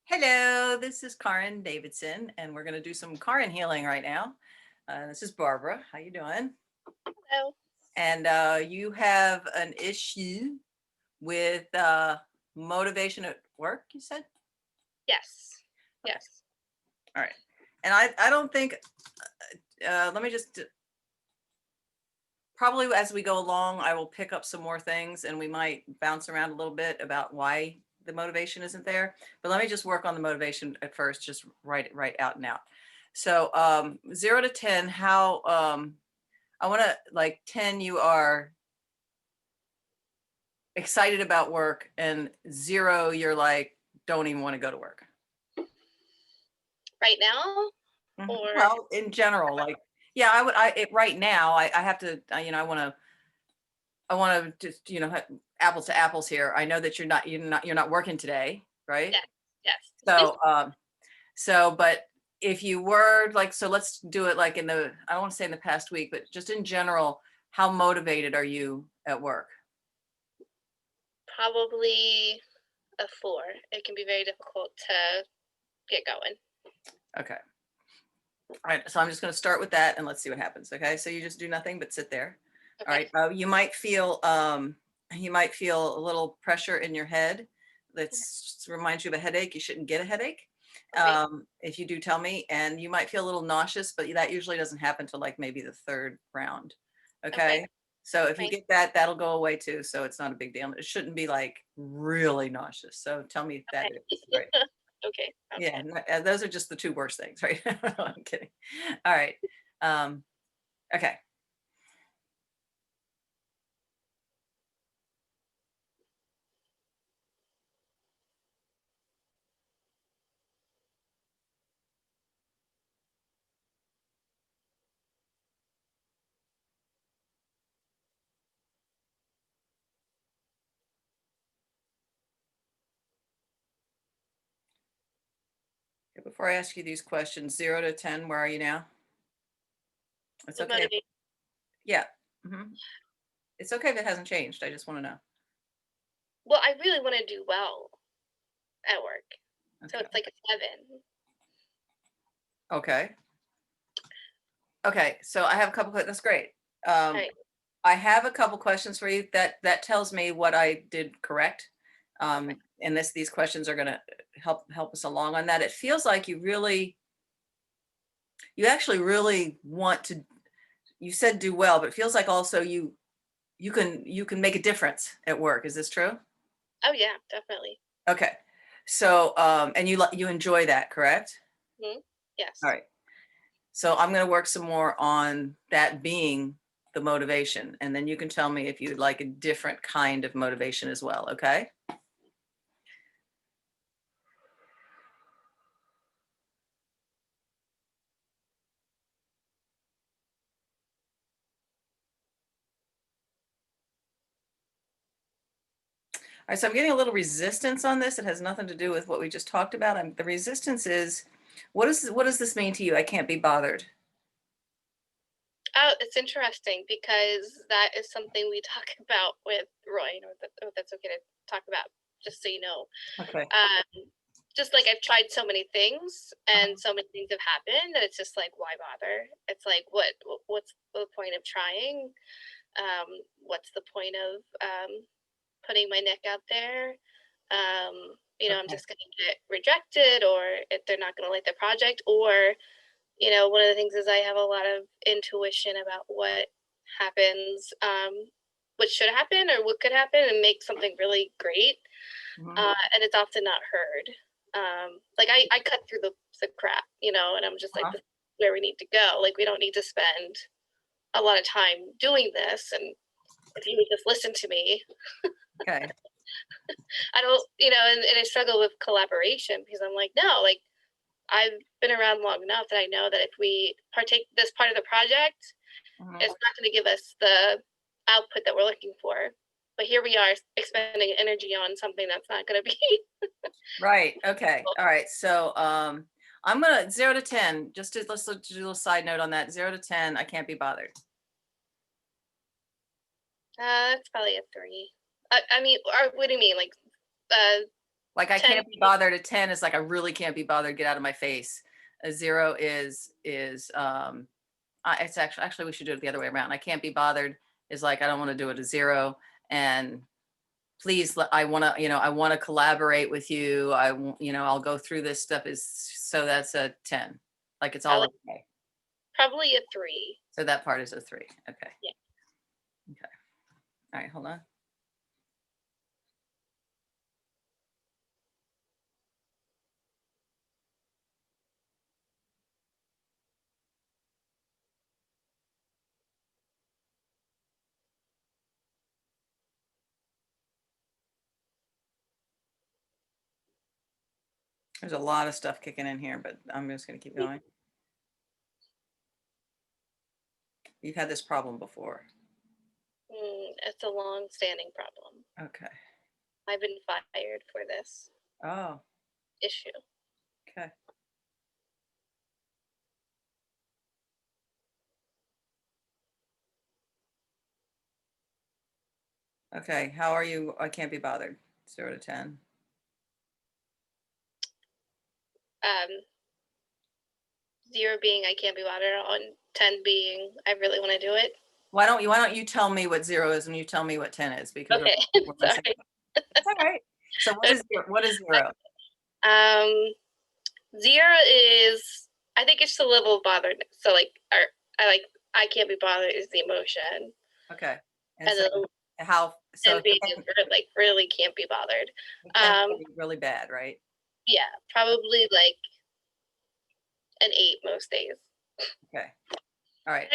Hello, this is Karin Davidson, and we're going to do some Karin healing right now. This is Barbara. How you doing? Hello. And you have an issue with motivation at work, you said? Yes. Okay. Yes. All right. And I don't think, let me just, probably as we go along, I will pick up some more things and we might bounce around a little bit about why the motivation isn't there. But let me just work on the motivation at first, just write it right out and out. So 0 to 10, how, I want to, like 10, you are excited about work, and 0, you're like, don't even want to go to work. Right now, or Well, in general, like, yeah, right now, I have to, I want to just, apples to apples here. I know that you're not working today, right? yes, yes. So, but if you were like, so let's do it like I don't want to say in the past week, but just in general, how motivated are you at work? Probably a 4. It can be very difficult to get going. Okay. All right. So I'm just going to start with that and let's see what happens. Okay. So you just do nothing but sit there. All Okay. right. You might feel a little pressure in your head. That reminds you of a headache. You shouldn't get a headache. Okay. If you do, tell me. And you might feel a little nauseous, but that usually doesn't happen till like maybe the third round. Okay. Okay. So if you Fine. get that, that'll go away too. So it's not a big deal. It shouldn't be like really nauseous. So tell me if that Okay. is right. Okay. Sounds Yeah, good. those are just the two worst things, right? No, I'm kidding. All right. Um, okay. Before I ask you these questions, 0 to 10, where are you now? It's With okay. motivation. Yeah. hmm It's okay if it hasn't changed. I just want to know. Well, I really want to do well at work, so Okay. it's like a 7. Okay. Okay. So I have a couple. That's great. All Um, right. I have a couple questions for you that tells me what I did correct. Right. And these questions are going to help us along on that. It feels like you actually really want to. You said do well, but it feels like also you can make a difference at work. Is this true? Oh yeah, definitely. Okay. So and you enjoy that, correct? Hmm. All Yes. right. So I'm going to work some more on that being the motivation, and then you can tell me if you'd like a different kind of motivation as well, okay? All right, so I'm getting a little resistance on this. It has nothing to do with what we just talked about. The resistance is, what does this mean to you? I can't be bothered. Oh, it's interesting because that is something we talk about with Roy. That's okay to talk about, just so you know. Okay. Just like I've tried so many things Uh-huh. and so many things have happened that it's just like, why bother? It's like, what's the point of trying? What's the point of putting my neck out there? I'm Okay. just going to get rejected, or if they're not going to like the project, or one of the things is I have a lot of intuition about what happens, what should happen or what could happen and make something really great. Mhm. And it's often not heard. Like I cut through the crap, and I'm just like, Uh-huh. this is where we need to go. Like, we don't need to spend a lot of time doing this. And if you would just listen to me, Okay. I don't, and I struggle with collaboration because I'm like, no, like, I've been around long enough that I know that if we partake this part of the project, Mhm. it's not going to give us the output that we're looking for. But here we are expending energy on something that's not going to be. Right. Okay. All right. So I'm gonna 0 to 10. Let's do a little side note on that. 0 to 10. I can't be bothered. That's probably a 3. I mean, or what do you mean? Like, uh, Like I 10 can't be bothered. A 10 is like I really can't be bothered. Get out of my face. A 0 is it's actually we should do it the other way around. I can't be bothered is like I don't want to do it. A 0 and please I want to I want to collaborate with you. I'll go through this stuff is so that's a 10. Like it's all okay. Probably a 3. So that part is a 3. Okay. Yeah. Okay. All right, hold on. There's a lot of stuff kicking in here, but I'm just going to keep going. You've had this problem before. It's a long-standing problem. Okay. I've been fired for this Oh, issue. okay. Okay, how are you? I can't be bothered. 0 to 10. Um, 0 being I can't be bothered on, 10 being I really want to do it. Why don't you tell me what 0 is and you tell me what 10 is because Okay, we're sorry. It's all right. So what is 0? 0 is, I think it's the level of bothered. So like, I can't be bothered is the emotion, Okay. and so then how so 10 being like really can't be bothered. 10 would be really bad, right? Yeah, probably like an 8 most days. Okay. All right.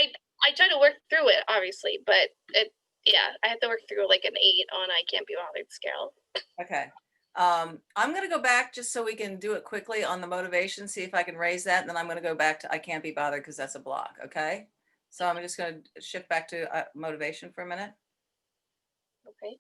I try to work through it, obviously, but I have to work through like an 8 on I can't be bothered scale. Okay. I'm going to go back just so we can do it quickly on the motivation, see if I can raise that. And then I'm going to go back to I can't be bothered because that's a block. Okay. So I'm just going to shift back to motivation for a minute. Okay.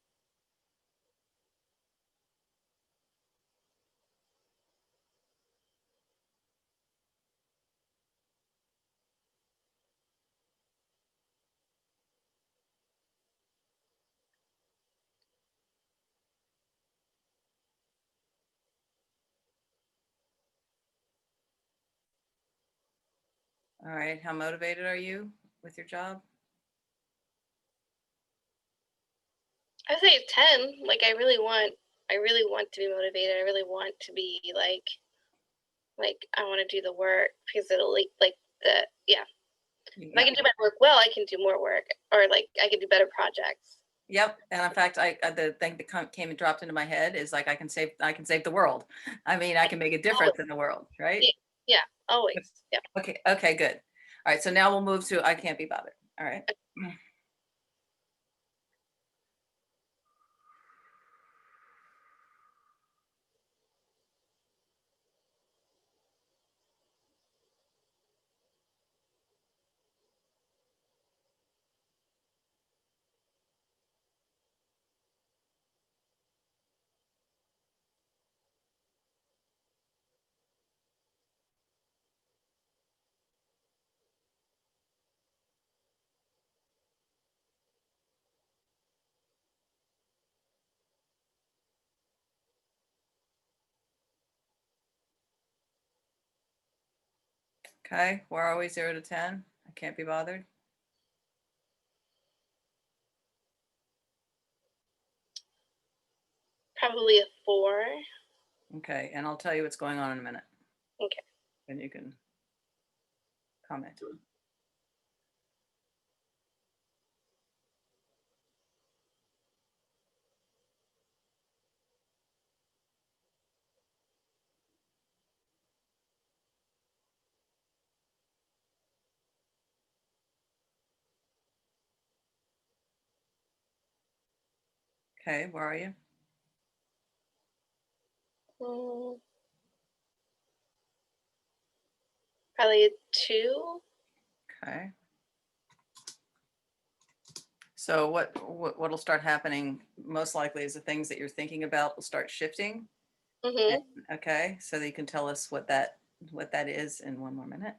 All right. How motivated are you with your job? I say it's 10. Like I really want to be motivated. I really want to be like I want to do the work because it'll like the yeah. If I can do my work well, I can do more work, or like I can do better projects. Yep. And in fact, the thing that came and dropped into my head is like I can save the world. I mean, I can make a difference in the world, right? Yeah, always. Yeah. Okay. Okay, good. All right. So now we'll move to I can't be bothered. All right. Okay. Where are we? 0 to 10. I can't be bothered. Probably a 4. Okay. And I'll tell you what's going on in a minute. Okay. And you can comment. Okay. Where are you? Probably a 2. Okay. So what'll start happening most likely is the things that you're thinking about will start shifting. Mm-hmm. Okay. So that you can tell us what that is in one more minute.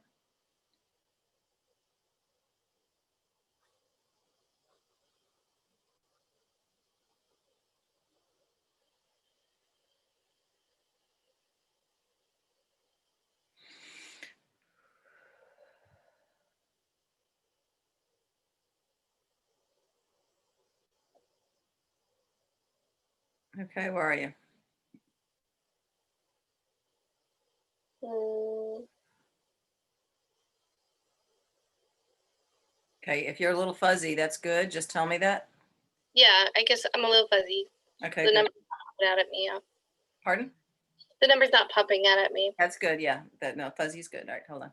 Okay, where are you? Mm, Okay, if you're a little fuzzy, that's good. Just tell me that. yeah, I guess I'm a little fuzzy. Okay, The good. number's not popping out at me. Yeah. Pardon? The number's not popping out at me. That's good. Yeah, that no fuzzy's good. All right, hold on.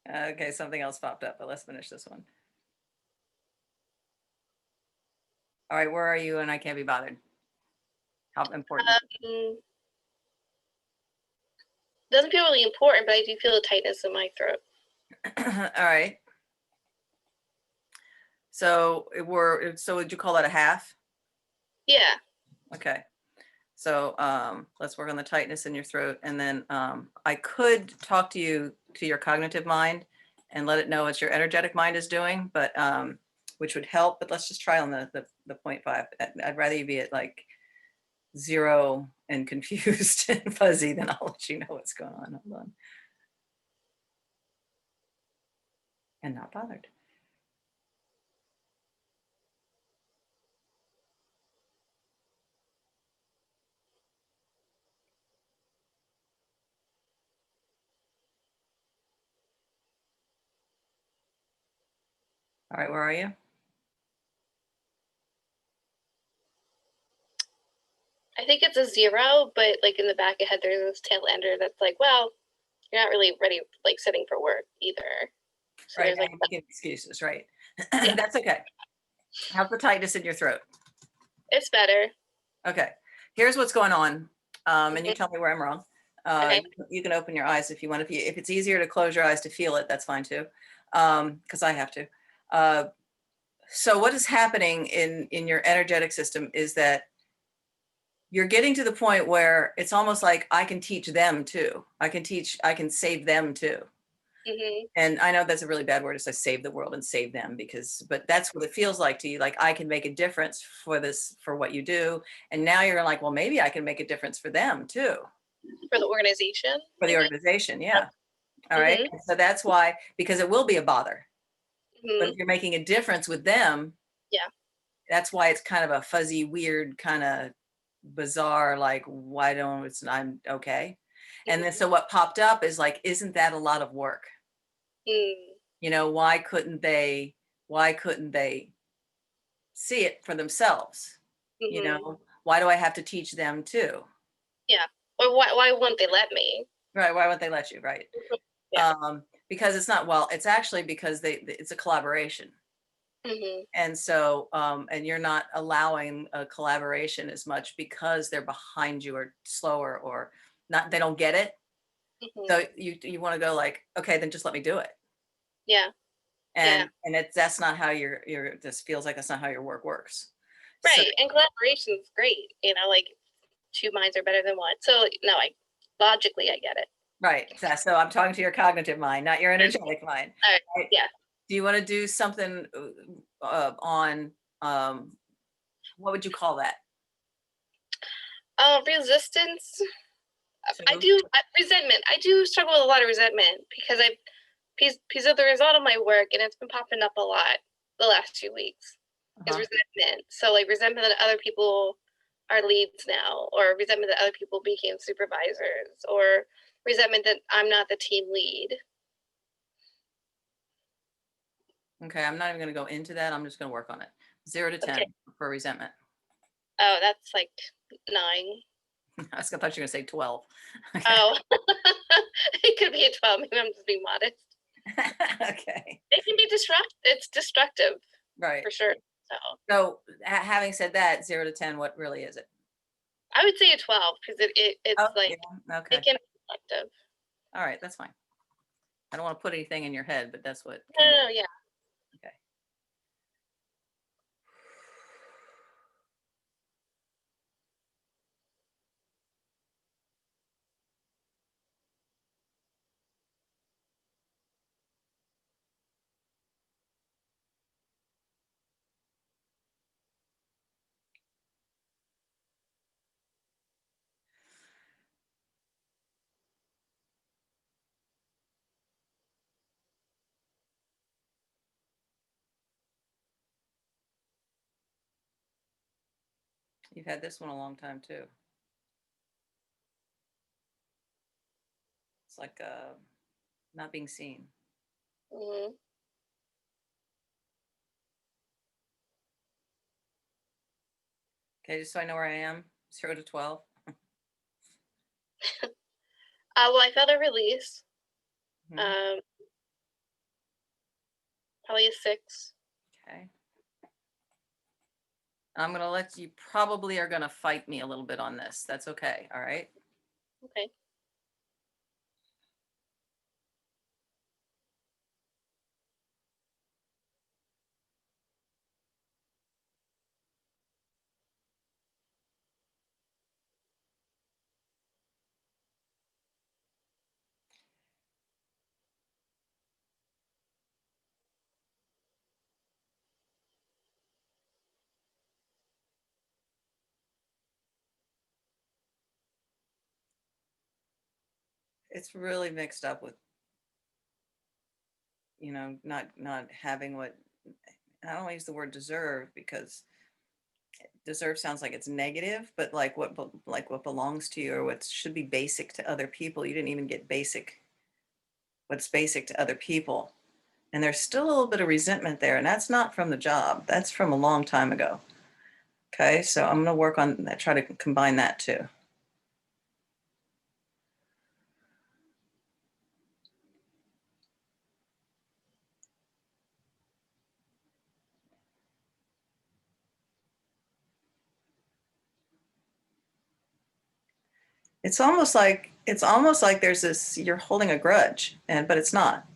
Okay, something else popped up, but let's finish this one. All right, where are you? And I can't be bothered. How important? Mm, doesn't feel really important, but I do feel a tightness in my throat. All right. So so would you call that a half? Yeah. Okay. So let's work on the tightness in your throat. And then I could talk to you to your cognitive mind and let it know what your energetic mind is doing, but which would help. But let's just try on the 0.5. I'd rather you be at like 0 and confused and fuzzy, then I'll let you know what's going on. Hold on. And not bothered. All right, where are you? I think it's a 0, but like in the back of head, there's this tail ender that's like, well, you're not really ready, like setting for work either. So Right, there's now like, you're making excuses, right? yeah, That's okay. How's the tightness in your throat? it's better. Okay, here's what's going on, and you Mhm. tell me where I'm wrong. Okay. You can open your eyes if you want. If it's easier to close your eyes to feel it, that's fine too, because I have to. Uh, so what is happening in your energetic system is that you're getting to the point where it's almost like I can teach them too. I can save them too. Hmm. And I know that's a really bad word to say save the world and save them because, but that's what it feels like to you. Like I can make a difference for this, for what you do. And now you're like, well, maybe I can make a difference for them too, For the organization, for the maybe. organization. Yeah. All right. Hmm. And so that's why, because it will be a bother, but Hmm. if you're making a difference with them, Yeah. that's why it's kind of a fuzzy, weird, kind of bizarre, like, why don't it's, I'm okay. And then Hmm. so what popped up is like, isn't that a lot of work? Mm. You know, why couldn't they see it for themselves? You Hmm. know, why do I have to teach them too? Yeah. Or why won't they let me? Right? Why won't they let you? Right? Yeah. Because it's not, well, it's actually because it's a collaboration. Hmm. And so, and you're not allowing a collaboration as much because they're behind you or slower or not, they don't get it. So Hmm. you want to go like, okay, then just let me do it. Yeah. Yeah. And that's not how this feels like that's not how your work works. So Right. And collaboration is great. Like two minds are better than one. So no, I logically I get it. right. So I'm talking to your cognitive mind, not your Mhm. energetic mind. All right. Right? Yeah. Do you want to do something on what would you call that? Resistance. I Two? do resentment. I do struggle with a lot of resentment because of the result of my work, and it's been popping up a lot the last few weeks. Is Uh-huh. resentment. So like resentment that other people are leads now, or resentment that other people became supervisors, or resentment that I'm not the team lead. Okay, I'm not even going to go into that. I'm just going to work on it. 0 to Okay. 10 for resentment. Oh, that's like 9. I thought you were going to say 12. Okay. Oh, it could be a 12. Maybe I'm just being modest. Okay. It can be disrupt. It's destructive Right. for sure. So So having said that, 0 to 10, what really is it? I would say a 12 because it's Oh, like yeah. it Okay. can be destructive. All right. That's fine. I don't want to put anything in your head, but that's what No, came up. no, no, yeah. Okay. You've had this one a long time too. It's like not being seen. Hmm. Okay, just so I know where I am, 0 to 12. Well, I felt a release. Mhm. Um, probably a 6. Okay. I'm gonna let you probably are gonna fight me a little bit on this. That's okay. All right. Okay. It's really mixed up with, not having what, I don't wanna use the word deserve because deserve sounds like it's negative, but like what belongs to you or what should be basic to other people, you didn't even get what's basic to other people. And there's still a little bit of resentment there, and that's not from the job. That's from a long time ago. Okay, so I'm gonna work on that, try to combine that too. It's almost like there's this, you're holding a grudge, but it's not.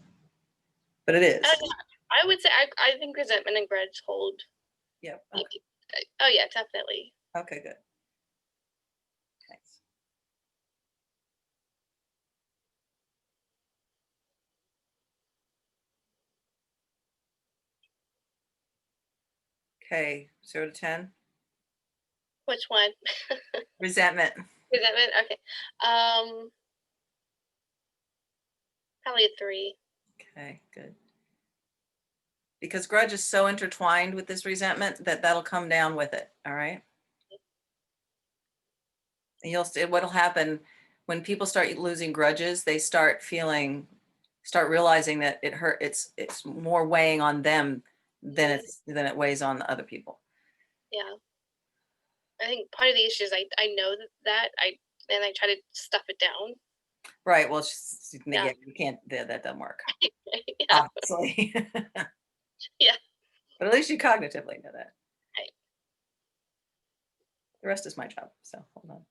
But it is. I would say I think resentment and grudge hold. Yep. Like, Okay. oh yeah, definitely. Okay, good. Thanks. Okay, 0 to 10. Which one? Resentment. Resentment. Okay. Um, probably a 3. Okay, good. Because grudge is so intertwined with this resentment that that'll come down with it. All right. And what'll happen when people start losing grudges, they start realizing that it's more weighing on them than it weighs on the other people. Yeah. I think part of the issue is I know that I try to stuff it down. Right. Well, Yeah. yeah, you can't, that doesn't work, Yeah. obviously. Yeah. But at least you cognitively know that. Right. The rest is my job. So hold on.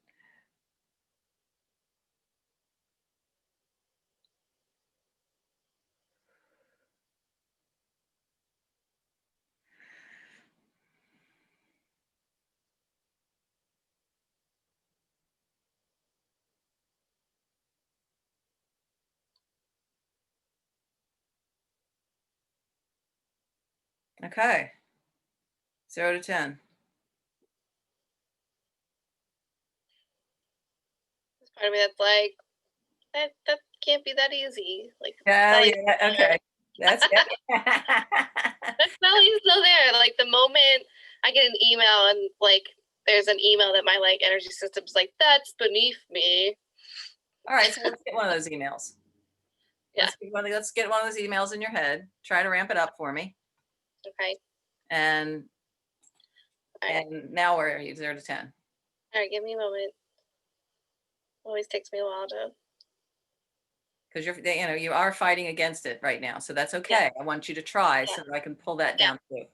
Okay. 0 to 10. There's part of me that's like that can't be that easy. Like Yeah, Sally's yeah, okay. That's it. Sally's still there. Like the moment I get an email and like there's an email that my like energy system's like that's beneath me. All right, so let's get one of those emails. Yeah. Let's get one of those emails in your head. Try to ramp it up for me. Okay. And All right. now where are you? 0 to 10. All right. Give me a moment. Always takes me a while to. Because you are fighting against it right now. So that's Yeah. okay. I want you to try Yeah. so that I can pull that Yeah. down too.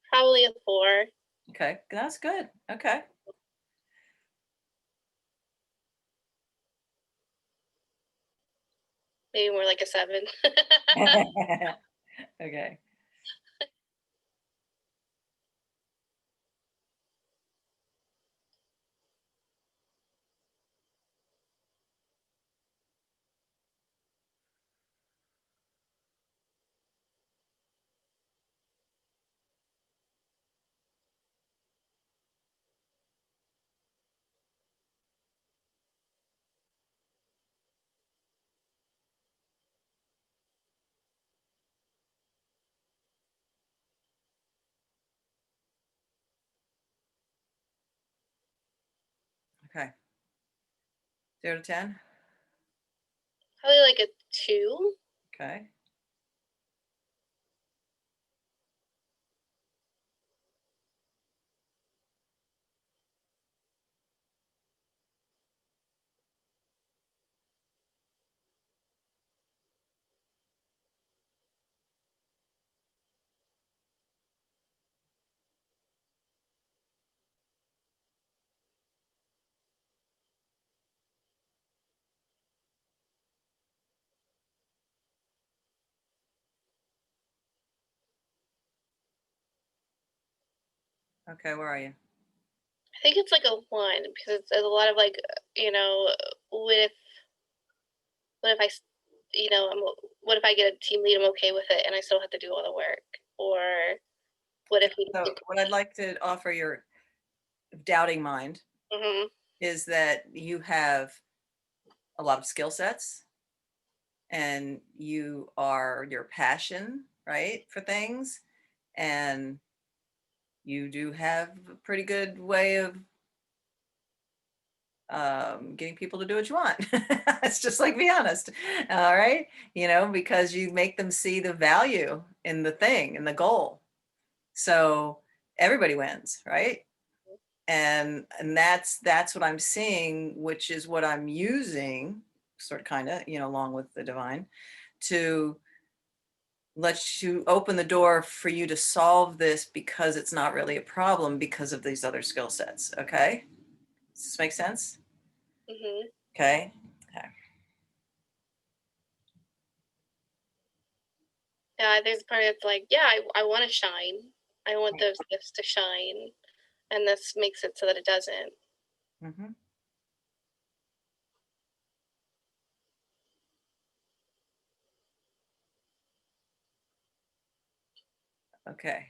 Probably a 4. Okay, that's good. Okay. Maybe more like a 7. Okay. Okay. 0 to 10. Probably like a 2. Okay. Okay, where are you? I think it's like a 1 because there's a lot of like, you know, what if what if I, what if I get a team lead, I'm okay with it, and I still have to do all the work, or what if we? So what I'd like to offer your doubting mind Mm-hmm. is that you have a lot of skill sets and your passion, right, for things, and you do have a pretty good way of getting people to do what you want. It's just like, be honest. All right. Because you make them see the value in the thing and the goal. So everybody wins, right? And that's what I'm seeing, which is what I'm using, sort of kind of, along with the divine, to let you open the door for you to solve this because it's not really a problem because of these other skill sets. Okay. Does this make sense? Mm-hmm. Okay. Okay. Yeah, there's a part that's like, yeah, I want to shine. I want those gifts to shine, and this makes it so that it doesn't. Mm-hmm. Okay.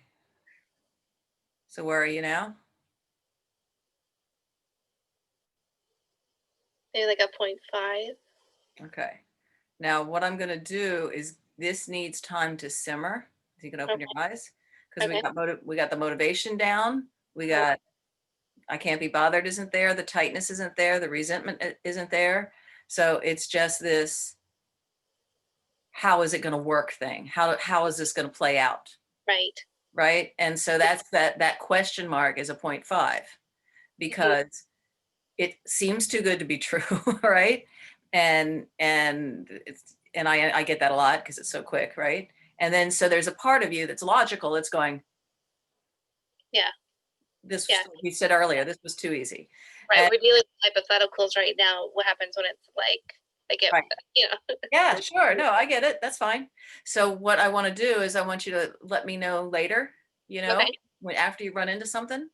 So where are you now? Maybe like a 0.5. Okay. Now what I'm going to do is this needs time to simmer. So you can open your Okay. eyes because Okay. we got the motivation down. We got I can't be bothered isn't there. The tightness isn't there. The resentment isn't there. So it's just this, how is it going to work thing? How is this going to play out? Right. Right. And so that question mark is a 0.5 Mm-hmm. because it seems too good to be true. Right. And I get that a lot because it's so quick. Right. And then so there's a part of you that's logical. It's going, Yeah. this, Yeah. you said earlier, this was too easy. Right. And We're dealing with hypotheticals right now. What happens when it's like I get, right. you know? Yeah, sure. No, I get it. That's fine. So what I want to do is I want you to let me know later, Okay. when after you run into something.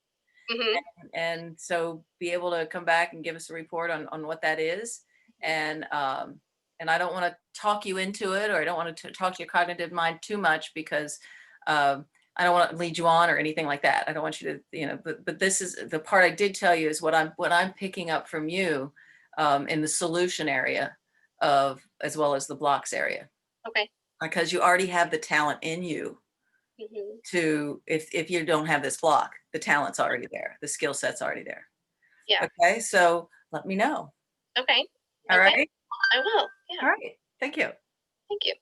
Mm-hmm. And so be able to come back and give us a report on what that is. And I don't want to talk you into it, or I don't want to talk to your cognitive mind too much because I don't want to lead you on or anything like that. I don't want you to, but this is the part I did tell you is what I'm picking up from you in the solution area of as well as the blocks area, Okay. because you already have the talent in you Mm-hmm. to, if you don't have this block, the talent's already there, the skill set's already there. Yeah. Okay, so let me know. Okay. All Okay. right. I will. Yeah. All right, thank you. Thank you.